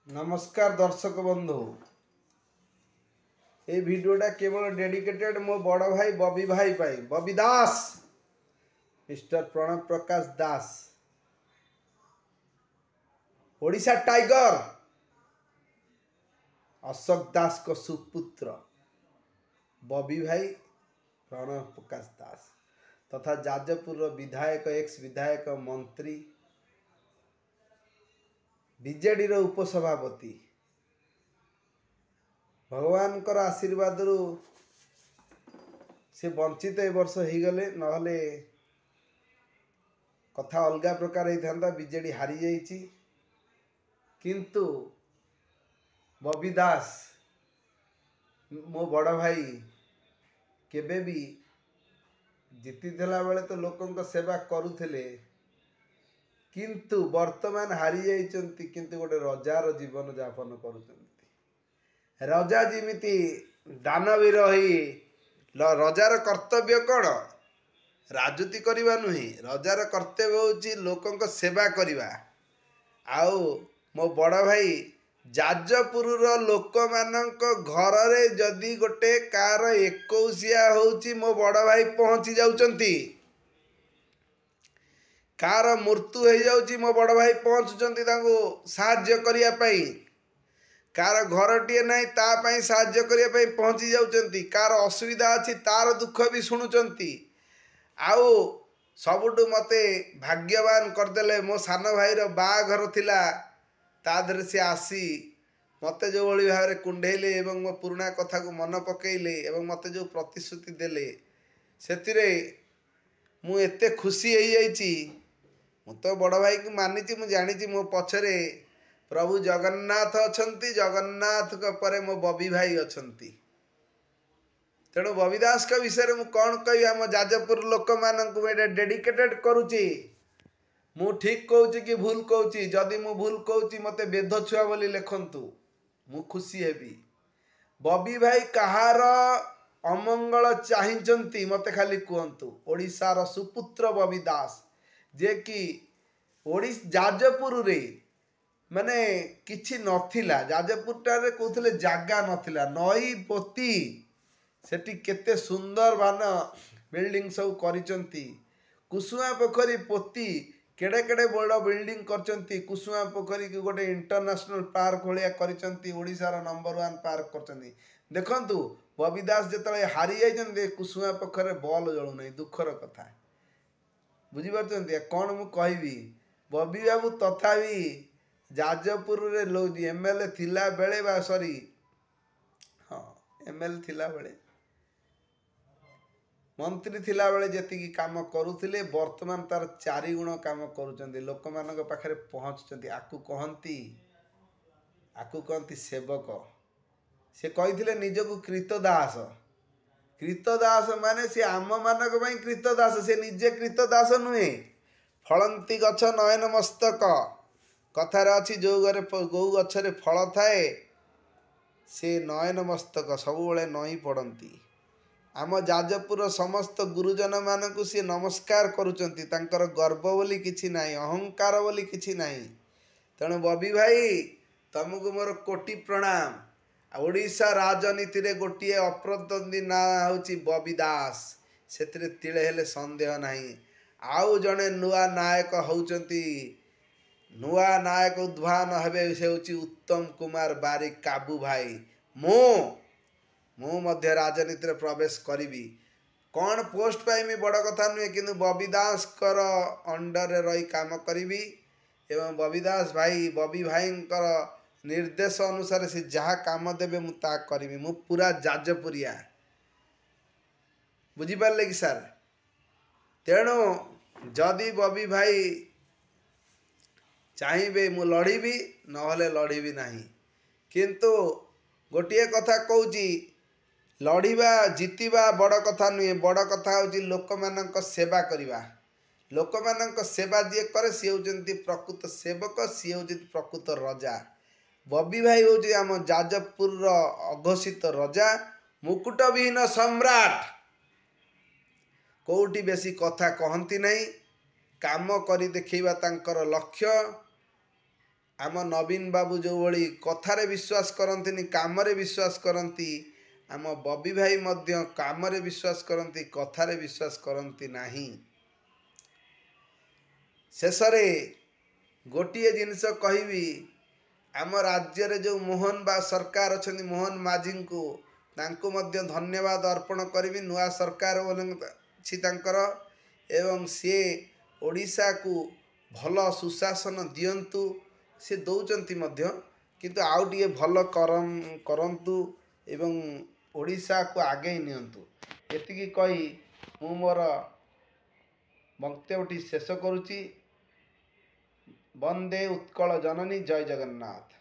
नमस्कार दर्शक बंधु ये भिडियोटा केवल डेडिकेटेड मो बड़ भाई बबी भाई पाई बबी दास मिस्टर प्रणव प्रकाश दास ओडिशा टाइगर अशोक दास को सुपुत्र बबी भाई प्रणव प्रकाश दास तथा जाजपुर विधायक एक्स विधायक मंत्री बीजेडी रो उपसभापति भगवान कर आशीर्वाद से वंचित ए वर्ष हो गले नहले कथा अलगा प्रकार होता बीजेडी हारी जाइए किंतु बबी दास मो बड़ भाई केबे भी जीति बेले तो लोकों सेवा करुले किंतु वर्तमान हारी जाइए किंतु गोटे रजार जीवन यापन कर रजा जिमिति दानवीर रजार कर्तव्य कौन राजनीति करवा नुहे रजार कर्तव्य हूँ लोकों सेवा करवा आउ मो बड़ भाई जाजपुर लोक मानक घर रे जदि गोटे कार 21 होची मो बड़ भाई पहुँची जाउचंती कार मृत्यु हो जाउची मो बड़ भाई पहुँचुचंती तांको साहाय्य करिया पई कार घरटीए नहीं तापाई साहाय्य करने पहुँची जाउचंती कार असुविधा अच्छी तार दुख भी शुणुचंती आउ सबुठु मते भाग्यवान करदेले मो सान भाई बाघर थिला तादरे से आसी मते जो भली भाव कुंडेले एवं मो पुराणा कथा को मन पकेले एवं मते जो प्रतिश्रुति देले सेतिरे मु एते खुशी हो जाइची मु तो बड़ भाई को मानिची मु जानिची मो पछरे प्रभु जगन्नाथ अछंती जगन्नाथ परे मो बबी भाई अछंती तेणु बबी दास का विषय में कौन कह आम जाजपुर लोक मानक डेडिकेटेड करुच्ची मु ठीक कहूँ कि भूल कहूँ जदि मु भूल कहूँ मत बेद छुआ बोली लिखंतु मु खुशी हेबी बबी भाई कहार अमंगल चाहती मत खाली कहतु ओडिशार सुपुत्र बबी दास जे कि जाजपुर रे माने किछि नथिला जाजपुर टारे कहते जागा नथिला नई पोती सेठी केते सुंदर मान बिल्डिंग सब करिसंती कुसुआ पोखरी पोती केड़े केड़े बड़ बिल्डिंग करचंती कुसुआ पोखरी की गोटे इंटरनेशनल पार्क भलिया करिसंती ओडिशार नंबर 1 पार्क करचंती देखंतु बबी दास जतले हारी जाइछंती कुसुआ पोखरे बॉल जळु नै दुखर कथा बुझी पारचंती कोन मु कहबी बबी बाबू तथापि जाजपुर रे लोग एमएलए थिला बेले बा सॉरी हाँ एमएलए थिला बेले मंत्री थिला बेले जेतिकी काम करुथिले वर्तमान तार 4 गुण काम करूचंती लोक मानक पाखरे पहुंचचंती आकु कहंती सेवक से कहिथिले निजको कृतदास माने से आम मानक पई कृतदास से निजे कृतदास नुहे फलंती गछ नयन मस्तक कथार अच्छी जो घरे गौ गछरे फल थाए से नयन मस्तक सब बेले नई पड़ती आम जाजपुर समस्त गुरुजन मानक सी नमस्कार करुचंती तांकर गर्व बोली किछि नाही अहंकार बोली किछि नाही तेणु बबी भाई तुमको मोर कोटि प्रणाम ओडिशा राजनीति रे गोटिए अप्रतिद्वंदी ना होची बबी दास सेतिरे तिळे हेले संदेह नाही आउ जने नुआ नायक होउचंती नुआ नायक उद्भान हेबे से होची उत्तम कुमार बारिक काबू भाई मु मध्य राजनीति रे प्रवेश करी कौन पोस्ट पाइमी बड़ कथा नुहे किंतु बबी दास कर अंडर रे रही काम करी एवं बबी दास भाई बबी भाई निर्देश अनुसार से जहाँ काम देवे मु ता करी मु पूरा जाजपुरिया बुझिपारे कि सर तेणु जदि बबी भाई चाहिए मु लड़बी नहले लड़बी नहीं किंतु गोटे कथा कहूँ लड़वा जीतवा बड़ कथा नुहे बड़ कथा हूँ लोक मानक सेवा करवा लोक मानक सेवा जी करे सी होती प्रकृत सेवक सी हूँ प्रकृत रजा बबी भाई हूँ आम जाजपुर अघोषित रजा मुकुट विहीन सम्राट कौटी बेसी कथा कहती नहीं काम करी देखा तांकर लक्ष्य आम नवीन बाबू जो भली कथारे विश्वास करती कामरे विश्वास करती आम बबी भाई मध्य कामरे विश्वास करती कथारे विश्वास करती नाही। शेषरे गोटे जिनस कहबी आम राज्य रे जो मोहन बा सरकार अच्छा मोहन माझी को तांको मध्य धन्यवाद अर्पण करी नुआ सरकार अच्छी एवं सी ओडिशा को भल सुशासन दियंतु सी दौरान मध्य किंतु आउ टे भल करंतु एवं ओडिशा को आगे नियंतु एतिकी कही मु मोर वक्तव्यटी शेष करुच्ची। वंदे उत्कल जननी। जय जगन्नाथ।